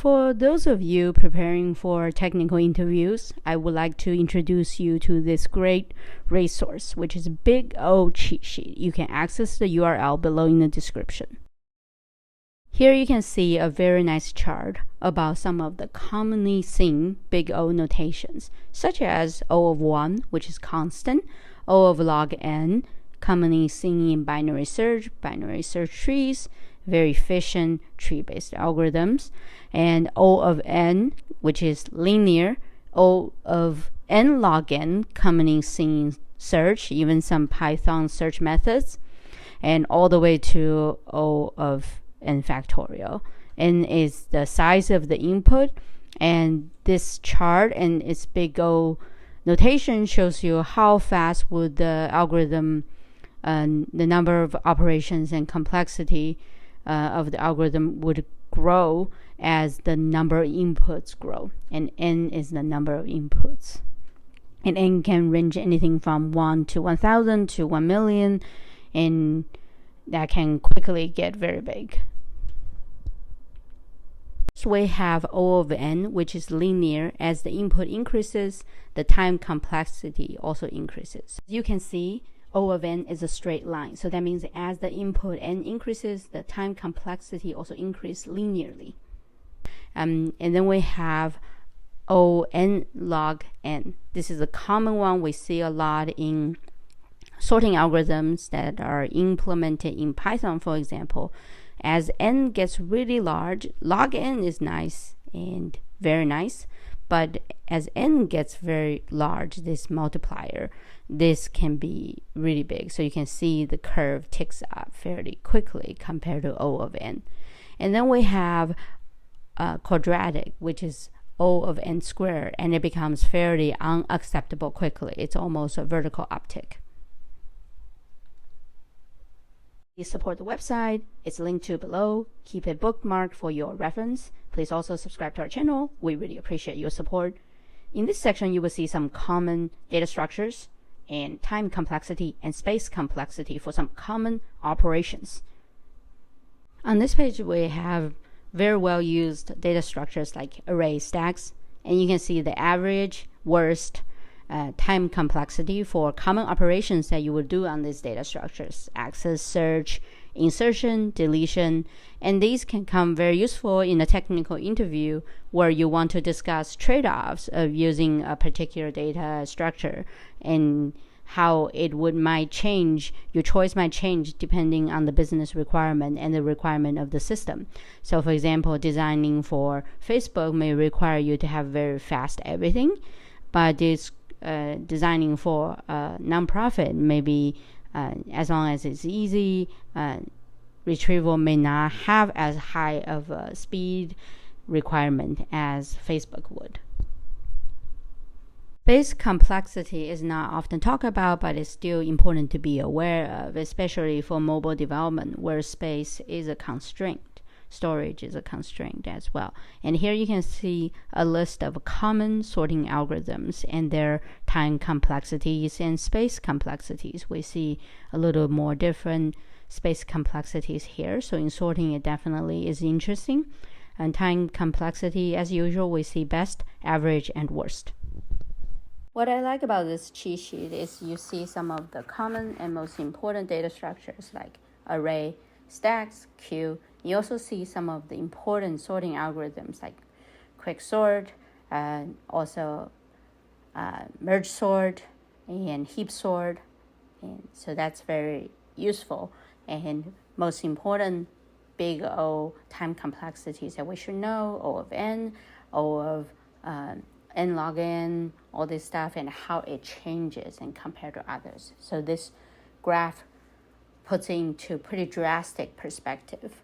For those of you preparing for technical interviews, I would like to introduce you to this great resource, which is a big O cheat sheet. You can access the URL below in the description. Here you can see a very nice chart about some of the commonly seen big O notations, such as O of 1, which is constant, O of log n, commonly seen in binary search trees, very efficient tree-based algorithms, and O of n, which is linear, O of nlogn, commonly seen in search, even some Python search methods, and all the way to O of n factorial. N is the size of the input, and this chart and its big O notation shows you how fast would the algorithm, the number of operations and complexity of the algorithm would grow as the number of inputs grow, and n is the number of inputs. And n can range anything from 1 to 1,000 to 1 million, and that can quickly get very big. First, we have O of n, which is linear. As the input increases, the time complexity also increases. As you can see, O of n is a straight line. So that means as the input n increases, the time complexity also increases linearly. And then we have O n log n. This is a common one we see a lot in sorting algorithms that are implemented in Python, for example. As n gets really large, log n is nice and very nice, but as n gets very large, this multiplier, this can be really big. So you can see the curve ticks up fairly quickly compared to O of n. And then we have quadratic, which is O of n squared, and it becomes fairly unacceptable quickly. It's almost a vertical uptick. Please support the website. It's linked to below. Keep it bookmarked for your reference. Please also subscribe to our channel. We really appreciate your support. In this section, you will see some common data structures and time complexity and space complexity for some common operations. On this page, we have very well used data structures like array stacks, and you can see the average, worst, time complexity for common operations that you would do on these data structures: access, search, insertion, deletion, and these can come very useful in a technical interview where you want to discuss trade-offs of using a particular data structure and how it might change, your choice might change depending on the business requirement and the requirement of the system. So for example, designing for Facebook may require you to have very fast everything, but this designing for a nonprofit, maybe as long as it's easy, retrieval may not have as high of a speed requirement as Facebook would. Space complexity is not often talked about, but it's still important to be aware of, especially for mobile development where space is a constraint. Storage is a constraint as well. And here you can see a list of common sorting algorithms and their time complexities and space complexities. We see a little more different space complexities here. So in sorting, it definitely is interesting. And time complexity, as usual, we see best, average, and worst. What I like about this cheat sheet is you see some of the common and most important data structures like array, stacks, queue. You also see some of the important sorting algorithms like quicksort, also merge sort and heap sort. And so that's very useful. And most important, big O time complexities that we should know: O of n, O of n log n, all this stuff, and how it changes and compared to others. So this graph puts into pretty drastic perspective